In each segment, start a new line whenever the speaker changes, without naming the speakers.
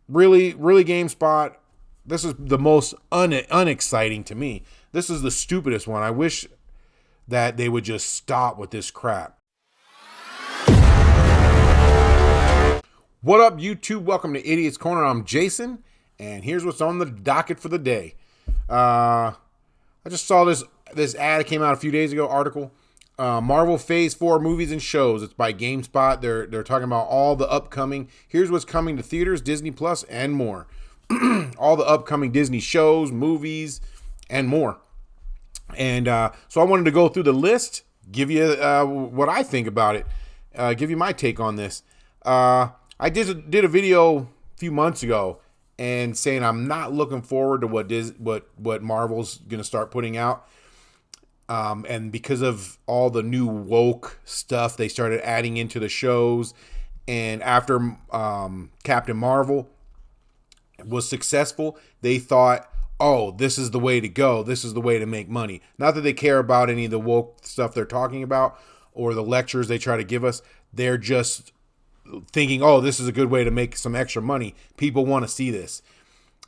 Really, really, GameSpot. This is the most unexciting to me. This is the stupidest one. I wish that they would just stop with this crap. What up, YouTube? Welcome to Idiot's Corner. I'm Jason, and here's what's on the docket for the day. I just saw this ad that came out a few days ago, article. Marvel Phase 4 movies and shows. It's by GameSpot. They're talking about all the upcoming. Here's what's coming to theaters, Disney Plus, and more. All the upcoming Disney shows, movies, and more. And so I wanted to go through the list, give you what I think about it, give you my take on this. I did a video a few months ago and saying I'm not looking forward to what Marvel's going to start putting out. And because of all the new woke stuff they started adding into the shows, and after Captain Marvel was successful, they thought, oh, this is the way to go. This is the way to make money. Not that they care about any of the woke stuff they're talking about or the lectures they try to give us. They're just thinking, oh, this is a good way to make some extra money. People want to see this.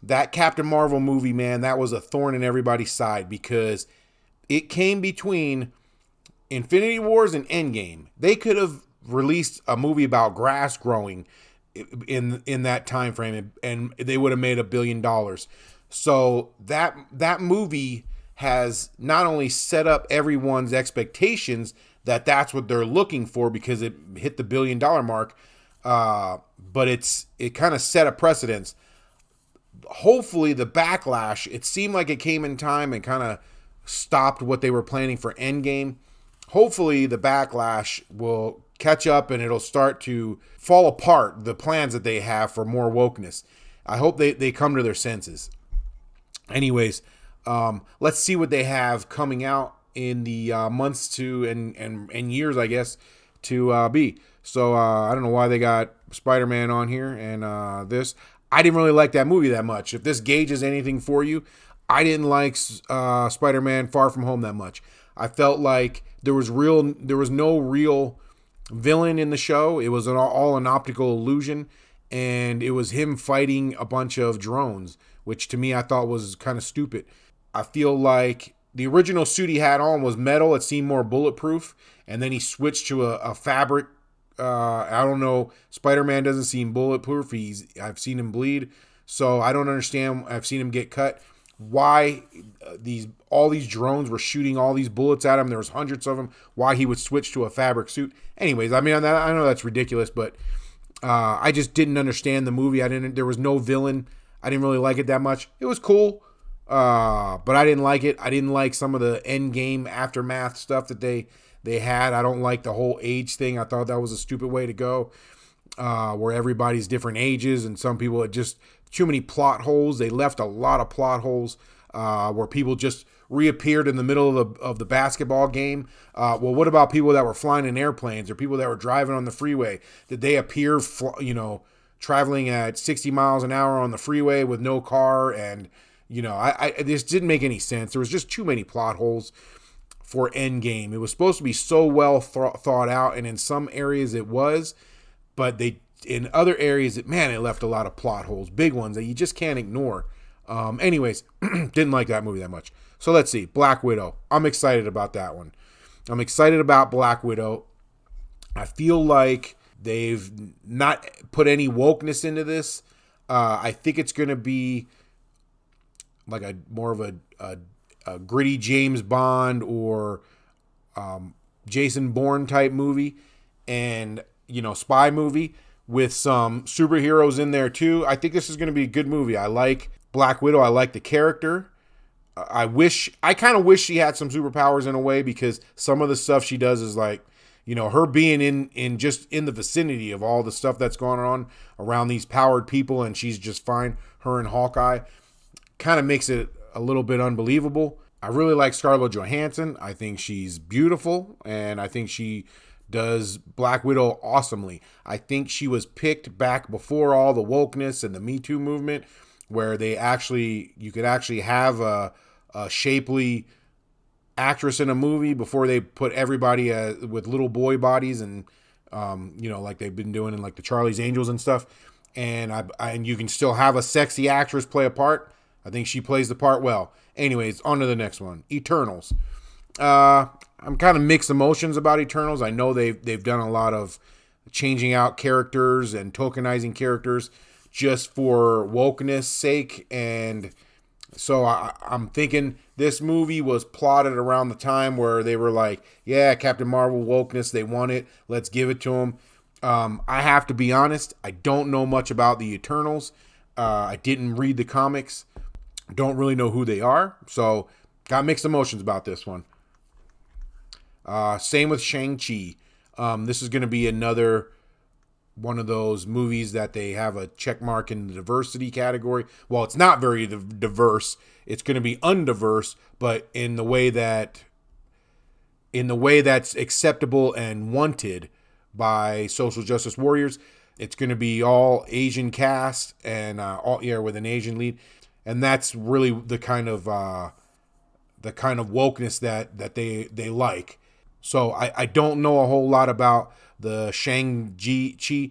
That Captain Marvel movie, man, that was a thorn in everybody's side because it came between Infinity Wars and Endgame. They could have released a movie about grass growing in that time frame, and they would have made $1 billion. So that movie has not only set up everyone's expectations that that's what they're looking for because it hit the $1 billion mark, but it kind of set a precedence. Hopefully the backlash, it seemed like it came in time and kind of stopped what they were planning for Endgame. Hopefully the backlash will catch up and it'll start to fall apart, the plans that they have for more wokeness. I hope they come to their senses. Anyways, let's see what they have coming out in the months to and years, I guess, to be. So I don't know why they got Spider-Man on here and this. I didn't really like that movie that much. If this gauges anything for you, I didn't like Spider-Man Far From Home that much. I felt like there was no real villain in the show. It was all an optical illusion, and it was him fighting a bunch of drones, which to me I thought was kind of stupid. I feel like the original suit he had on was metal. It seemed more bulletproof, and then he switched to a fabric. I don't know. Spider-Man doesn't seem bulletproof. I've seen him bleed, so I don't understand. I've seen him get cut. Why all these drones were shooting all these bullets at him? There was hundreds of them. Why he would switch to a fabric suit? Anyways, I mean, I know that's ridiculous, but I just didn't understand the movie. There was no villain. I didn't really like it that much. It was cool, but I didn't like it. I didn't like some of the end game aftermath stuff that they had. I don't like the whole age thing. I thought that was a stupid way to go, where everybody's different ages and some people had just too many plot holes. They left a lot of plot holes where people just reappeared in the middle of the basketball game. Well, what about people that were flying in airplanes or people that were driving on the freeway? Did they appear, traveling at 60 miles an hour on the freeway with no car? And, I this didn't make any sense. There was just too many plot holes for Endgame. It was supposed to be so well thought out, and in some areas it was, but in other areas, it left a lot of plot holes, big ones that you just can't ignore. Anyways, didn't like that movie that much. So let's see, Black Widow. I'm excited about that one. I'm excited about Black Widow. I feel like they've not put any wokeness into this. I think it's going to be like more of a gritty James Bond or Jason Bourne type movie, and spy movie with some superheroes in there too. I think this is going to be a good movie. I like Black Widow. I like the character. I kind of wish she had some superpowers in a way, because some of the stuff she does is like, her being in just in the vicinity of all the stuff that's going on around these powered people, and she's just fine. Her and Hawkeye kind of makes it a little bit unbelievable. I really like Scarlett Johansson. I think she's beautiful, and I think she does Black Widow awesomely. I think she was picked back before all the wokeness and the Me Too movement, where you could actually have a shapely actress in a movie before they put everybody with little boy bodies and like they've been doing in like the Charlie's Angels and stuff. and you can still have a sexy actress play a part. I think she plays the part well. Anyways, on to the next one, Eternals. I'm kind of mixed emotions about Eternals. I know they've done a lot of changing out characters and tokenizing characters just for wokeness sake, and so I'm thinking this movie was plotted around the time where they were like, yeah, Captain Marvel wokeness, they want it, let's give it to them. I have to be honest, I don't know much about the Eternals. I didn't read the comics, don't really know who they are, so got mixed emotions about this one. Same with Shang-Chi. This is going to be another one of those movies that they have a check mark in the diversity category. Well, it's not very diverse. It's going to be undiverse, but in the way that's acceptable and wanted by social justice warriors. It's going to be all Asian cast and with an Asian lead, and that's really the kind of wokeness that they like. So I don't know a whole lot about the Shang-Chi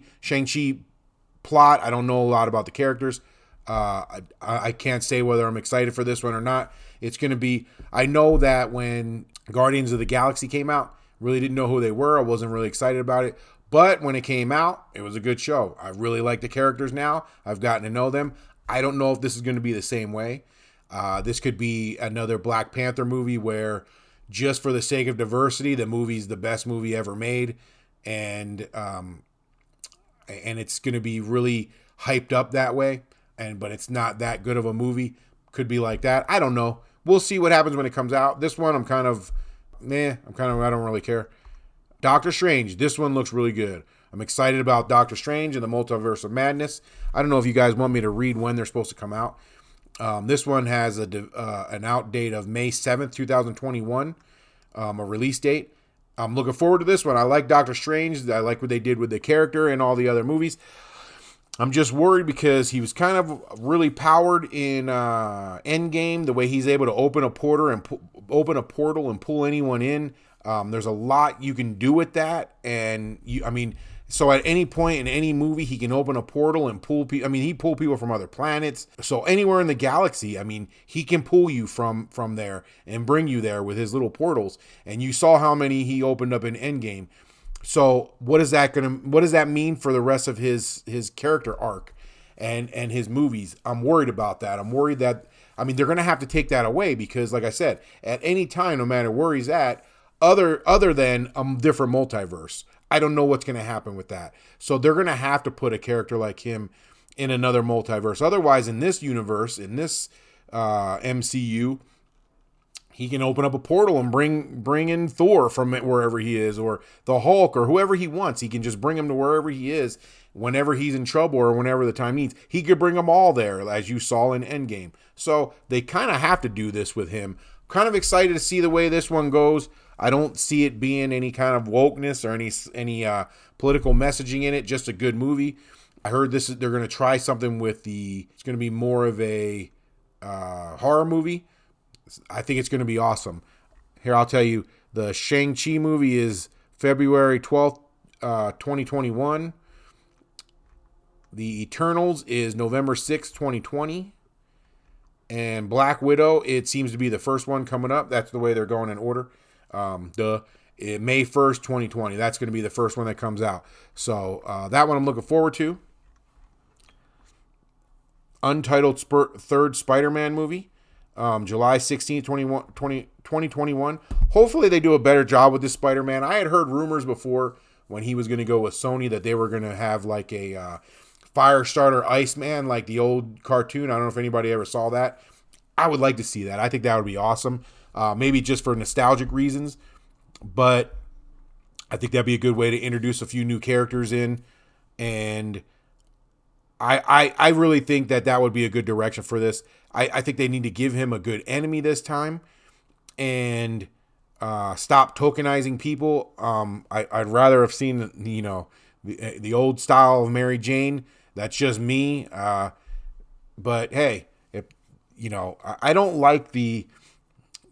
plot. I don't know a lot about the characters. I can't say whether I'm excited for this one or not. It's going to be, I know that when Guardians of the Galaxy came out, really didn't know who they were. I wasn't really excited about it. But when it came out, it was a good show. I really like the characters now. I've gotten to know them. I don't know if this is going to be the same way. This could be another Black Panther movie where just for the sake of diversity, the movie's the best movie ever made. And it's going to be really hyped up that way, but it's not that good of a movie. Could be like that. I don't know. We'll see what happens when it comes out. This one, I don't really care. Doctor Strange. This one looks really good. I'm excited about Doctor Strange and the Multiverse of Madness. I don't know if you guys want me to read when they're supposed to come out. This one has an out date of May 7th, 2021, a release date. I'm looking forward to this one. I like Doctor Strange. I like what they did with the character and all the other movies. I'm just worried because he was kind of really powered in Endgame, the way he's able to open a portal and pull anyone in. There's a lot you can do with that, and so at any point in any movie, he can open a portal and pull people. He pulled people from other planets. So anywhere in the galaxy, he can pull you from there and bring you there with his little portals. And you saw how many he opened up in Endgame. So what does that mean for the rest of his character arc and his movies? I'm worried about that. I'm worried that, they're going to have to take that away because, like I said, at any time, no matter where he's at, other than a different multiverse, I don't know what's going to happen with that. So they're going to have to put a character like him in another multiverse. Otherwise, in this universe, in this MCU, he can open up a portal and bring in Thor from wherever he is, or the Hulk, or whoever he wants. He can just bring him to wherever he is whenever he's in trouble or whenever the time needs. He could bring them all there, as you saw in Endgame. So they kind of have to do this with him. Kind of excited to see the way this one goes. I don't see it being any kind of wokeness or any political messaging in it. Just a good movie. I heard they're going to try something with it's going to be more of a horror movie. I think it's going to be awesome. Here, I'll tell you, the Shang-Chi movie is February 12th, 2021. The Eternals is November 6th, 2020. And Black Widow, it seems to be the first one coming up. That's the way they're going in order. May 1st, 2020. That's going to be the first one that comes out. So that one I'm looking forward to. Untitled third Spider-Man movie. July 16th, 2021. Hopefully they do a better job with this Spider-Man. I had heard rumors before when he was going to go with Sony that they were going to have like a Firestarter Iceman, like the old cartoon. I don't know if anybody ever saw that. I would like to see that. I think that would be awesome. Maybe just for nostalgic reasons, but I think that'd be a good way to introduce a few new characters in, and I really think that would be a good direction for this. I think they need to give him a good enemy this time, and stop tokenizing people. I'd rather have seen the old style of Mary Jane. That's just me. But hey, I don't like the.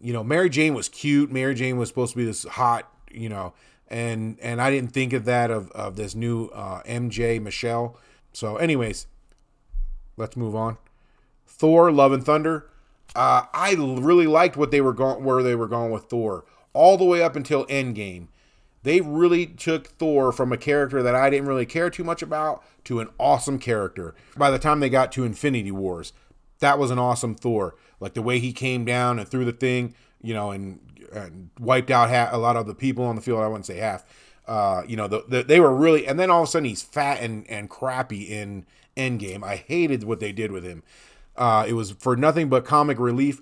Mary Jane was cute. Mary Jane was supposed to be this hot, and I didn't think of that of this new MJ Michelle. So anyways, let's move on. Thor, Love and Thunder. I really liked where they were going with Thor all the way up until Endgame. They really took Thor from a character that I didn't really care too much about to an awesome character. By the time they got to Infinity Wars, that was an awesome Thor. Like the way he came down and threw the thing, and wiped out a lot of the people on the field. I wouldn't say half. They were really, and then all of a sudden he's fat and crappy in Endgame. I hated what they did with him. It was for nothing but comic relief.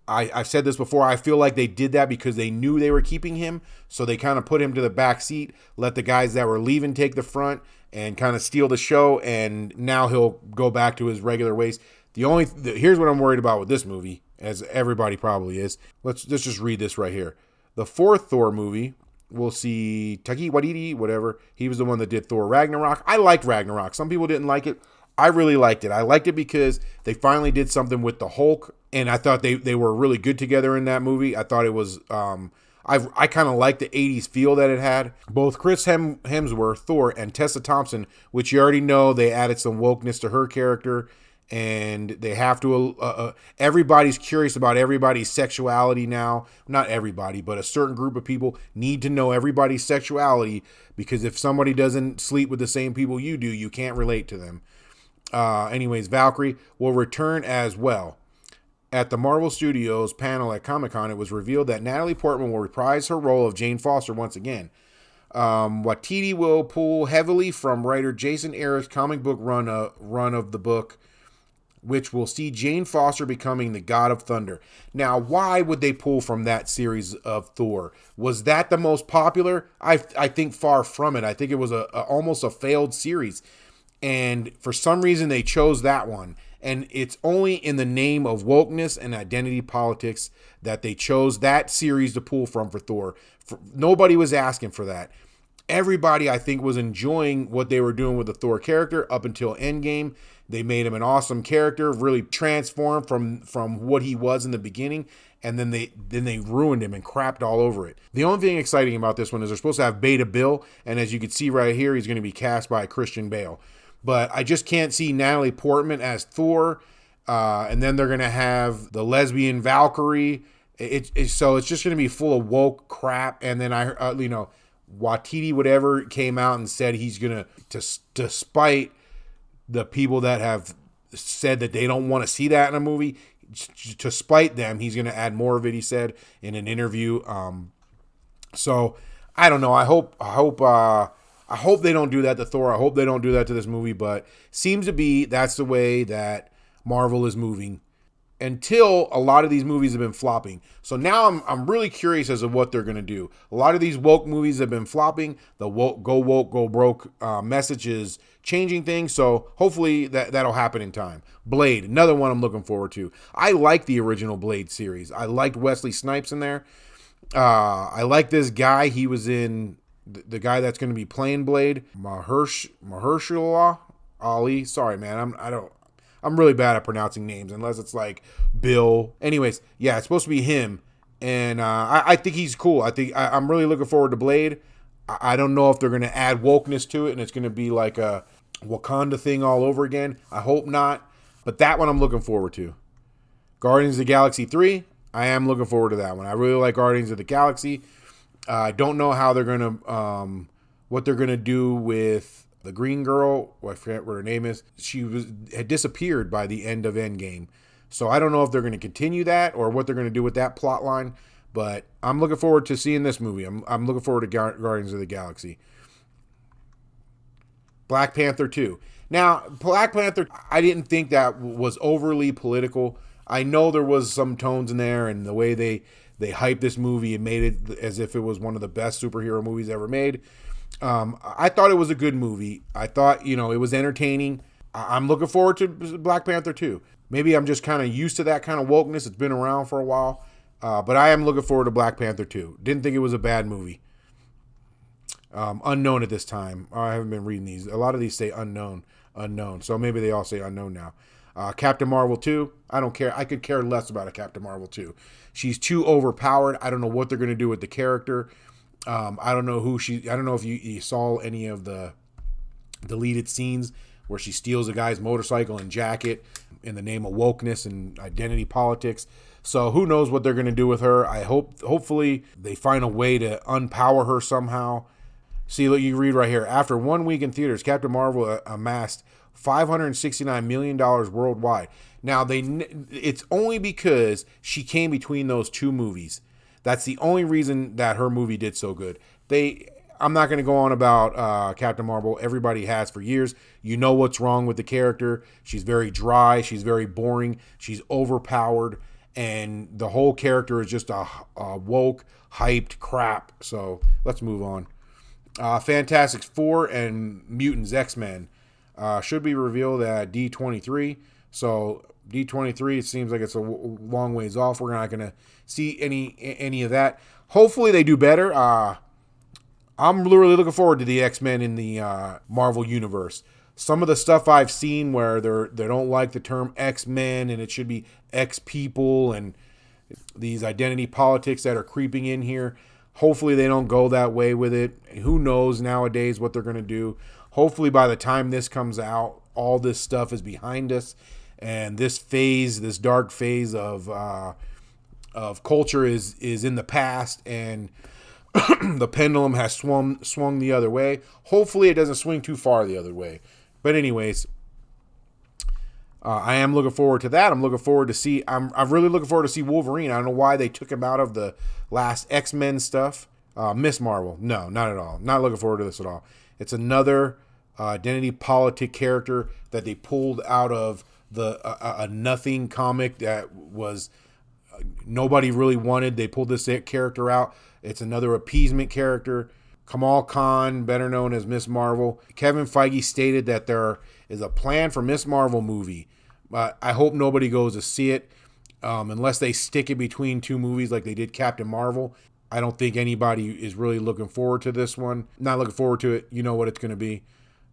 I've said this before. I feel like they did that because they knew they were keeping him. So they kind of put him to the back seat, let the guys that were leaving take the front and kind of steal the show. And now he'll go back to his regular ways. Here's what I'm worried about with this movie, as everybody probably is. Let's just read this right here. The fourth Thor movie, we'll see Taika Waititi, whatever. He was the one that did Thor Ragnarok. I liked Ragnarok. Some people didn't like it. I really liked it. I liked it because they finally did something with the Hulk, and I thought they were really good together in that movie. I thought it was, I kind of liked the 80s feel that it had. Both Chris Hemsworth, Thor, and Tessa Thompson, which you already know, they added some wokeness to her character, and they have to, everybody's curious about everybody's sexuality now. Not everybody, but a certain group of people need to know everybody's sexuality, because if somebody doesn't sleep with the same people you do, you can't relate to them. Anyways, Valkyrie will return as well. At the Marvel Studios panel at Comic-Con, it was revealed that Natalie Portman will reprise her role of Jane Foster once again. Waititi will pull heavily from writer Jason Aaron's comic book run of the book, which will see Jane Foster becoming the God of Thunder. Now, why would they pull from that series of Thor? Was that the most popular? I think far from it. I think it was almost a failed series. And for some reason, they chose that one. And it's only in the name of wokeness and identity politics that they chose that series to pull from for Thor. Nobody was asking for that. Everybody, I think, was enjoying what they were doing with the Thor character up until Endgame. They made him an awesome character, really transformed from what he was in the beginning. And then they ruined him and crapped all over it. The only thing exciting about this one is they're supposed to have Beta Bill. And as you can see right here, he's going to be cast by Christian Bale. But I just can't see Natalie Portman as Thor. And then they're going to have the lesbian Valkyrie. So it's just going to be full of woke crap. And then Waititi, whatever, came out and said he's going to despite the people that have said that they don't want to see that in a movie, to spite them, he's going to add more of it, he said in an interview. So I don't know. I hope they don't do that to Thor. I hope they don't do that to this movie, but seems to be that's the way that Marvel is moving until a lot of these movies have been flopping. So now I'm really curious as to what they're going to do. A lot of these woke movies have been flopping. The woke, go broke message is changing things. So hopefully that'll happen in time. Blade, another one I'm looking forward to. I like the original Blade series. I liked Wesley Snipes in there. I like this guy. He was in the guy that's going to be playing Blade, Mahershala Ali. Sorry, man. I'm really bad at pronouncing names unless it's like Bill. Anyways, yeah, it's supposed to be him. And I think he's cool. I'm really looking forward to Blade. I don't know if they're going to add wokeness to it and it's going to be like a Wakanda thing all over again. I hope not. But that one I'm looking forward to. Guardians of the Galaxy 3. I am looking forward to that one. I really like Guardians of the Galaxy. I don't know how they're going to, what they're going to do with the green girl. I forget what her name is. She had disappeared by the end of Endgame. So I don't know if they're going to continue that or what they're going to do with that plot line. But I'm looking forward to seeing this movie. I'm looking forward to Guardians of the Galaxy. Black Panther 2. Now, Black Panther, I didn't think that was overly political. I know there was some tones in there and the way they hyped this movie and made it as if it was one of the best superhero movies ever made. I thought it was a good movie. I thought, it was entertaining. I'm looking forward to Black Panther 2. Maybe I'm just kind of used to that kind of wokeness. It's been around for a while. But I am looking forward to Black Panther 2. Didn't think it was a bad movie. Unknown at this time. I haven't been reading these. A lot of these say unknown. So maybe they all say unknown now. Captain Marvel 2. I don't care. I could care less about a Captain Marvel 2. She's too overpowered. I don't know what they're going to do with the character. I don't know if you saw any of the deleted scenes where she steals a guy's motorcycle and jacket in the name of wokeness and identity politics. So who knows what they're going to do with her. Hopefully they find a way to unpower her somehow. See, look, you read right here. After 1 week in theaters, Captain Marvel amassed $569 million worldwide. Now, it's only because she came between those two movies. That's the only reason that her movie did so good. I'm not going to go on about Captain Marvel. Everybody has for years. You know what's wrong with the character. She's very dry. She's very boring. She's overpowered. And the whole character is just a woke, hyped crap. So let's move on. Fantastic Four and Mutants X-Men should be revealed at D23. So D23, it seems like it's a long ways off. We're not going to see any of that. Hopefully they do better. I'm really looking forward to the X-Men in the Marvel Universe. Some of the stuff I've seen where they don't like the term X-Men and it should be X-People and these identity politics that are creeping in here. Hopefully they don't go that way with it. Who knows nowadays what they're going to do. Hopefully by the time this comes out, all this stuff is behind us. And this dark phase of culture is in the past, and the pendulum has swung the other way. Hopefully it doesn't swing too far the other way. But anyways, I am looking forward to that. I'm really looking forward to see Wolverine. I don't know why they took him out of the last X-Men stuff. Miss Marvel, no, not at all. Not looking forward to this at all. It's another identity politic character that they pulled out of a nothing comic that was nobody really wanted. They pulled this character out. It's another appeasement character. Kamal Khan, better known as Miss Marvel. Kevin Feige stated that there is a plan for Miss Marvel movie. But I hope nobody goes to see it unless they stick it between two movies like they did Captain Marvel. I don't think anybody is really looking forward to this one. Not looking forward to it. You know what it's going to be.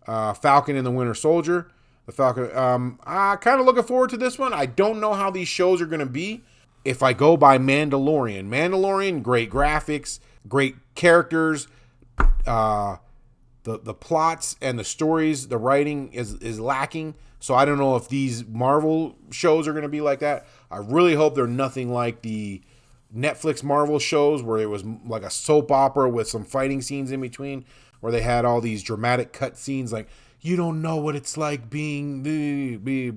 Falcon and the Winter Soldier. The Falcon. Kind of looking forward to this one. I don't know how these shows are going to be. If I go by Mandalorian, great graphics, great characters. The plots and the stories, the writing is lacking. So I don't know if these Marvel shows are going to be like that. I really hope they're nothing like the Netflix Marvel shows where it was like a soap opera with some fighting scenes in between, where they had all these dramatic cut scenes like, you don't know what it's like being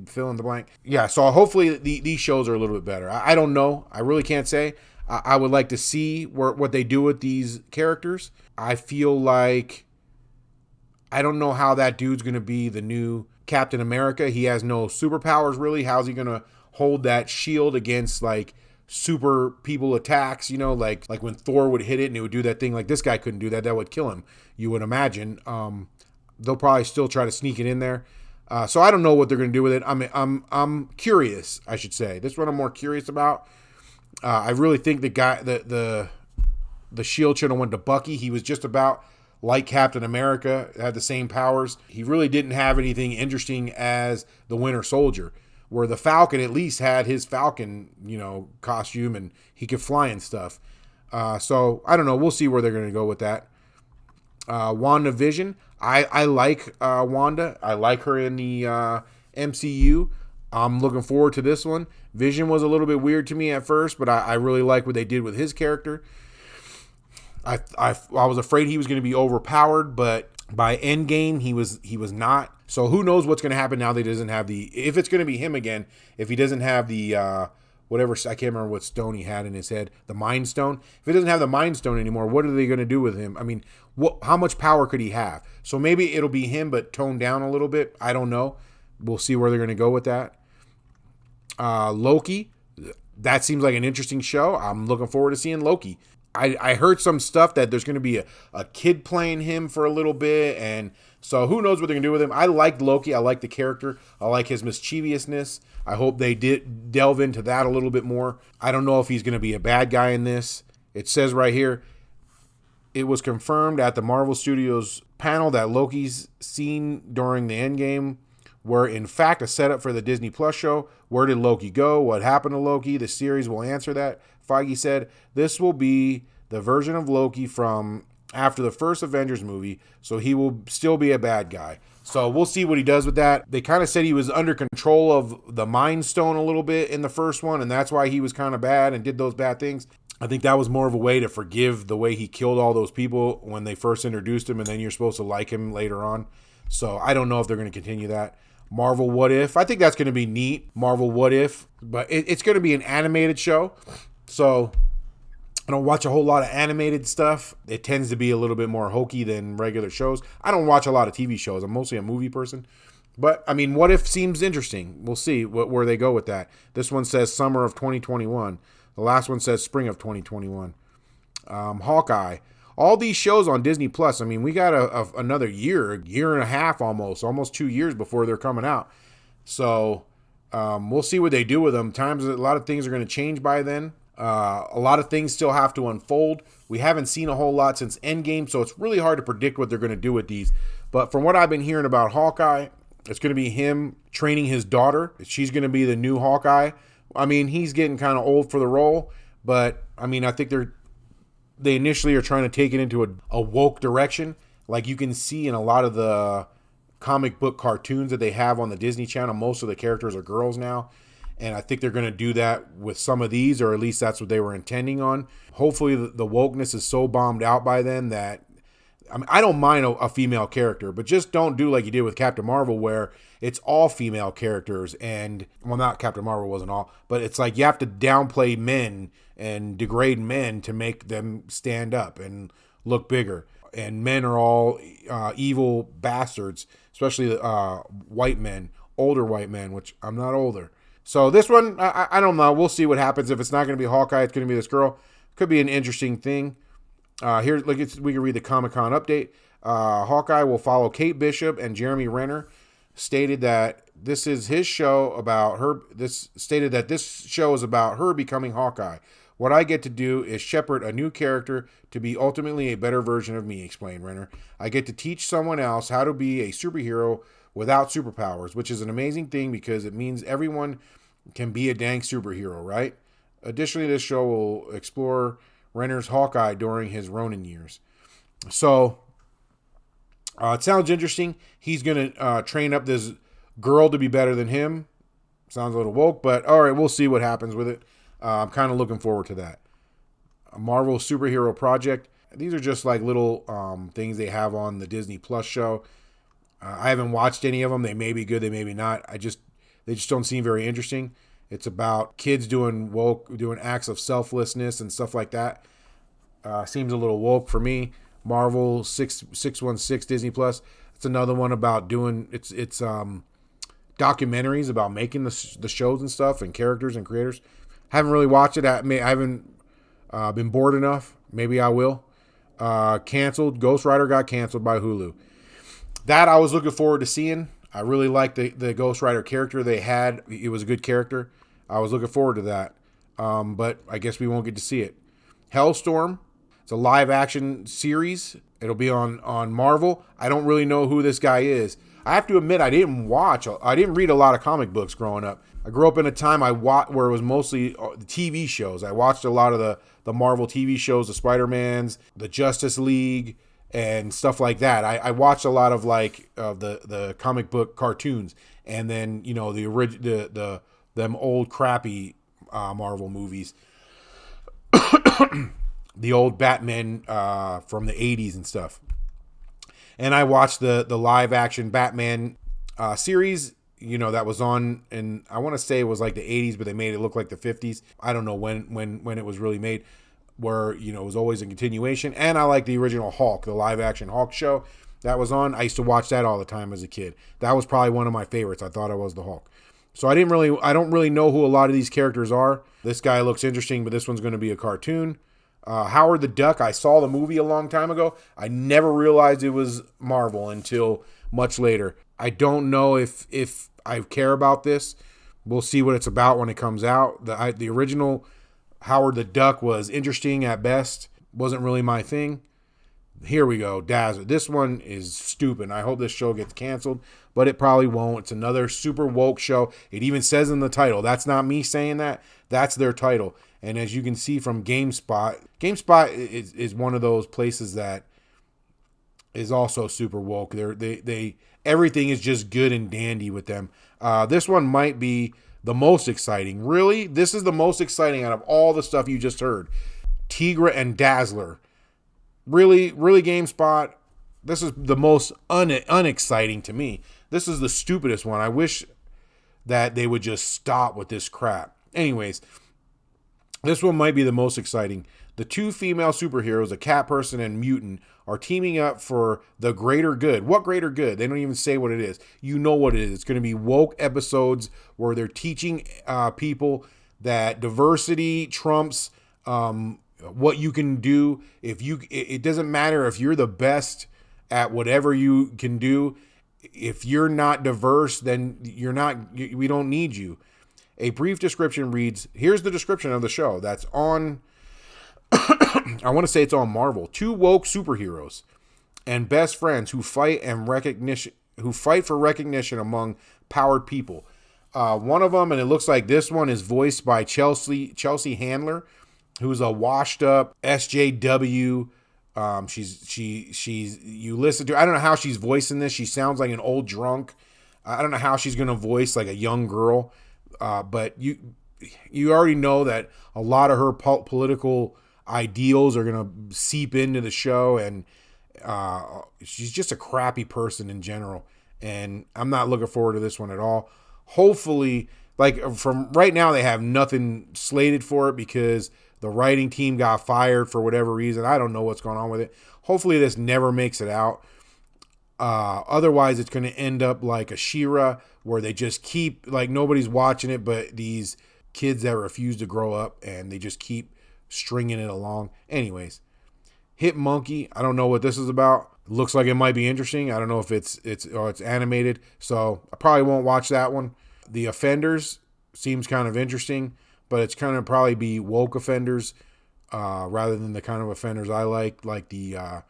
fill in the blank. Yeah, so hopefully these shows are a little bit better. I don't know. I really can't say. I would like to see what they do with these characters. I feel like I don't know how that dude's going to be the new Captain America. He has no superpowers, really. How's he going to hold that shield against, like, super people attacks, like when Thor would hit it and it would do that thing. Like, this guy couldn't do that. That would kill him, you would imagine. They'll probably still try to sneak it in there. So I don't know what they're going to do with it. I'm curious, I should say. This one I'm more curious about. I really think the shield should have went to Bucky. He was just about like Captain America, had the same powers. He really didn't have anything interesting as the Winter Soldier, where the Falcon at least had his Falcon, costume, and he could fly and stuff. So I don't know. We'll see where they're going to go with that. WandaVision. I like Wanda. I like her in the MCU. I'm looking forward to this one. Vision was a little bit weird to me at first, but I really like what they did with his character. I was afraid he was going to be overpowered, but by Endgame he was not. So who knows what's going to happen now that he doesn't have if it's going to be him again, if he doesn't have the whatever, I can't remember what stone he had in his head, the Mind Stone. If he doesn't have the Mind Stone anymore, what are they going to do with him? I mean, how much power could he have? So maybe it'll be him, but toned down a little bit. I don't know. We'll see where they're going to go with that. Loki, that seems like an interesting show. I'm looking forward to seeing Loki. I heard some stuff that there's going to be a kid playing him for a little bit, and so who knows what they're going to do with him. I like Loki. I like the character. I like his mischievousness. I hope they did delve into that a little bit more. I don't know if he's going to be a bad guy in this. It says right here, it was confirmed at the Marvel Studios panel that Loki's scene during the Endgame were in fact a setup for the Disney Plus show. Where did Loki go? What happened to Loki? The series will answer that. Feige said, this will be the version of Loki from after the first Avengers movie, so he will still be a bad guy. So we'll see what he does with that. They kind of said he was under control of the Mind Stone a little bit in the first one, and that's why he was kind of bad and did those bad things. I think that was more of a way to forgive the way he killed all those people when they first introduced him, and then you're supposed to like him later on. So I don't know if they're going to continue that. Marvel What If. I think that's going to be neat. Marvel What If. But it's going to be an animated show. So I don't watch a whole lot of animated stuff. It tends to be a little bit more hokey than regular shows. I don't watch a lot of TV shows. I'm mostly a movie person. But, I mean, What If seems interesting. We'll see where they go with that. This one says summer of 2021. The last one says spring of 2021. Hawkeye. All these shows on Disney Plus. I mean, we got another year and a half almost 2 years before they're coming out. So we'll see what they do with them. A lot of things are going to change by then. A lot of things still have to unfold. We haven't seen a whole lot since Endgame, so it's really hard to predict what they're going to do with these. But from what I've been hearing about Hawkeye, it's going to be him training his daughter. She's going to be the new Hawkeye. I mean, he's getting kind of old for the role, but I mean, I think they initially are trying to take it into a woke direction. Like you can see in a lot of the comic book cartoons that they have on the Disney Channel, most of the characters are girls now. And I think they're going to do that with some of these, or at least that's what they were intending on. Hopefully the wokeness is so bombed out by then that, I mean, I don't mind a female character, but just don't do like you did with Captain Marvel, where it's all female characters. And, well, not Captain Marvel wasn't all, but it's like you have to downplay men and degrade men to make them stand up and look bigger. And men are all evil bastards, especially white men, older white men, which I'm not older. So this one, I don't know. We'll see what happens. If it's not going to be Hawkeye, it's going to be this girl. Could be an interesting thing. Here, we can read the Comic-Con update. Hawkeye will follow Kate Bishop and Jeremy Renner. Stated that this is his show about her. Stated that this show is about her becoming Hawkeye. What I get to do is shepherd a new character to be ultimately a better version of me, explained Renner. I get to teach someone else how to be a superhero without superpowers, which is an amazing thing because it means everyone can be a dang superhero, right? Additionally, this show will explore Renner's Hawkeye during his Ronin years. So, it sounds interesting. He's going to train up this girl to be better than him. Sounds a little woke, but all right, we'll see what happens with it. I'm kind of looking forward to that. A Marvel Superhero Project. These are just like little things they have on the Disney Plus show. I haven't watched any of them. They may be good, they may be not. They just don't seem very interesting. It's about kids doing acts of selflessness and stuff like that. Seems a little woke for me. Marvel 616 Disney Plus. It's another one about doing it's documentaries about making the shows and stuff and characters and creators. Haven't really watched it. I haven't been bored enough. Maybe I will. Canceled. Ghost Rider got canceled by Hulu. That I was looking forward to seeing. I really liked the Ghost Rider character they had. It was a good character. I was looking forward to that. But I guess we won't get to see it. Helstrom. It's a live action series. It'll be on Marvel. I don't really know who this guy is. I have to admit, I didn't read a lot of comic books growing up. I grew up in a time where it was mostly the TV shows. I watched a lot of the Marvel TV shows, the Spider-Mans, the Justice League, and stuff like that. I watched a lot of the comic book cartoons, and then them old crappy Marvel movies, the old Batman from the 80s and stuff. And I watched the live action Batman series, that was on, and I want to say it was like the 80s, but they made it look like the 50s. I don't know when it was really made, where, it was always a continuation. And I like the original Hulk, the live action Hulk show that was on. I used to watch that all the time as a kid. That was probably one of my favorites. I thought I was the Hulk. So I don't really know who a lot of these characters are. This guy looks interesting, but this one's going to be a cartoon. Howard the Duck, I saw the movie a long time ago. I never realized it was Marvel until much later. I don't know if I care about this. We'll see what it's about when it comes out. The original Howard the Duck was interesting at best. Wasn't really my thing. Here we go, Dazzler. This one is stupid. I hope this show gets canceled, but it probably won't. It's another super woke show. It even says in the title. That's not me saying that. That's their title. And as you can see from GameSpot is one of those places that is also super woke. They everything is just good and dandy with them. This one might be the most exciting. Really, this is the most exciting out of all the stuff you just heard. Tigra and Dazzler. Really, GameSpot. This is the most unexciting to me. This is the stupidest one. I wish that they would just stop with this crap. Anyways, this one might be the most exciting. The two female superheroes, a cat person and mutant, are teaming up for the greater good. What greater good? They don't even say what it is. You know what it is. It's going to be woke episodes where they're teaching people that diversity trumps what you can do. It doesn't matter if you're the best at whatever you can do. If you're not diverse, then we don't need you. A brief description reads, here's the description of the show that's on, I want to say it's on Marvel. Two woke superheroes and best friends who fight for recognition among powered people. One of them, and it looks like this one is voiced by Chelsea Handler, who's a washed up SJW. She's you listen to, I don't know how she's voicing this. She sounds like an old drunk. I don't know how she's going to voice like a young girl. But you already know that a lot of her political ideals are going to seep into the show, and she's just a crappy person in general. And I'm not looking forward to this one at all. Hopefully, like from right now, they have nothing slated for it because the writing team got fired for whatever reason. I don't know what's going on with it. Hopefully this never makes it out. Otherwise, it's going to end up like a She-Ra, where they just keep, like, nobody's watching it but these kids that refuse to grow up, and they just keep stringing it along. Anyways, Hit Monkey. I don't know what this is about. It looks like it might be interesting. I don't know if it's animated, so I probably won't watch that one. The Offenders seems kind of interesting, but it's kind of probably be woke offenders rather than the kind of offenders I like the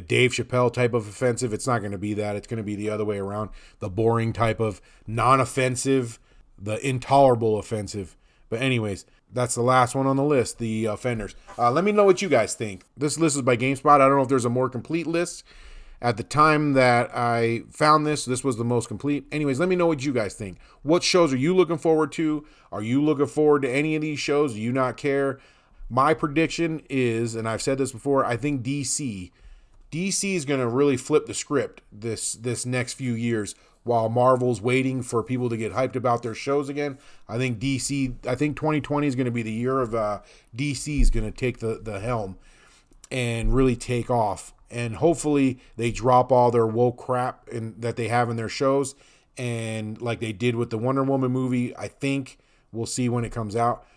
Dave Chappelle type of offensive. It's not going to be that. It's going to be the other way around. The boring type of non-offensive, the intolerable offensive. But anyways, that's the last one on the list, the Offenders. Let me know what you guys think. This list is by GameSpot. I don't know if there's a more complete list. At the time that I found this was the most complete. Anyways, let me know what you guys think. What shows are you looking forward to? Are you looking forward to any of these shows? Do you not care? My prediction is, and I've said this before, I think DC is going to really flip the script this next few years while Marvel's waiting for people to get hyped about their shows again. I think 2020 is going to be the year of DC is going to take the helm and really take off. And hopefully they drop all their woke crap that they have in their shows. And like they did with the Wonder Woman movie, I think we'll see when it comes out.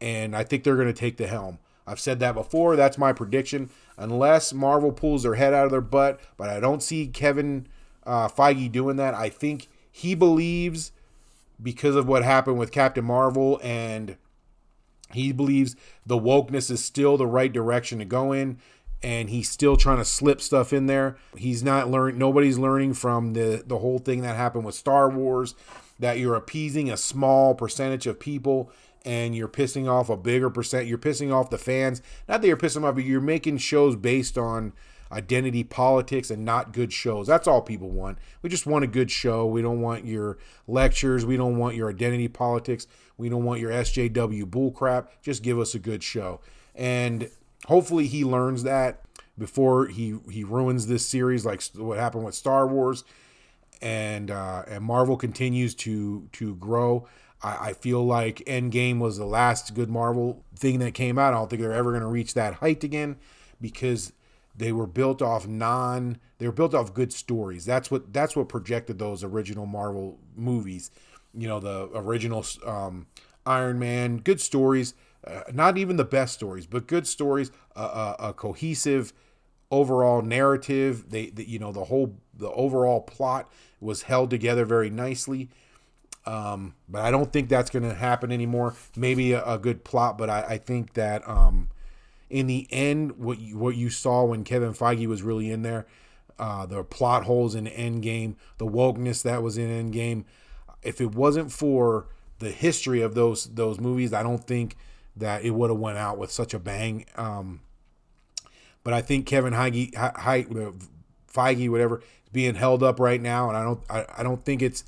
And I think they're going to take the helm. I've said that before. That's my prediction. Unless Marvel pulls their head out of their butt. But I don't see Kevin Feige doing that. I think he believes, because of what happened with Captain Marvel, and he believes the wokeness is still the right direction to go in. And he's still trying to slip stuff in there. He's not learning. Nobody's learning from the whole thing that happened with Star Wars, that you're appeasing a small percentage of people and you're pissing off a bigger percent. You're pissing off the fans. Not that you're pissing them off, but you're making shows based on identity politics and not good shows. That's all people want. We just want a good show. We don't want your lectures. We don't want your identity politics. We don't want your SJW bullcrap. Just give us a good show. And hopefully he learns that before he ruins this series, like what happened with Star Wars, and Marvel continues to grow. I feel like Endgame was the last good Marvel thing that came out. I don't think they're ever going to reach that height again because they were built off good stories. That's what projected those original Marvel movies. You know, the original Iron Man, good stories. Not even the best stories, but good stories, a cohesive overall narrative. The overall plot was held together very nicely. But I don't think that's going to happen anymore. Maybe a good plot, but I think that in the end, what you saw when Kevin Feige was really in there, the plot holes in Endgame, the wokeness that was in Endgame, if it wasn't for the history of those movies, I don't think that it would have went out with such a bang. But I think Kevin Feige Feige, whatever, is being held up right now, and I don't think it's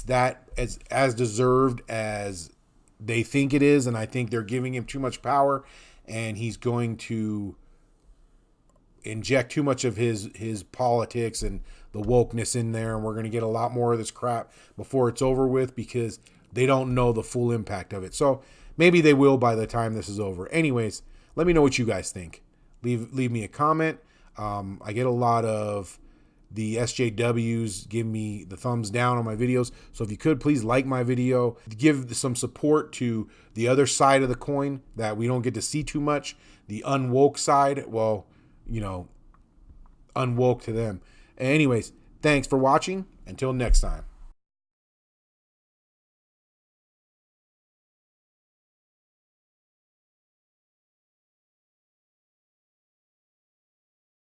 that as deserved as they think it is, and I think they're giving him too much power, and he's going to inject too much of his politics and the wokeness in there, and we're going to get a lot more of this crap before it's over with because they don't know the full impact of it. So maybe they will by the time this is over. Anyways, let me know what you guys think. Leave me a comment. I get a lot of the SJWs give me the thumbs down on my videos. So if you could, please like my video. Give some support to the other side of the coin that we don't get to see too much. The unwoke side, well, unwoke to them. Anyways, thanks for watching. Until next time.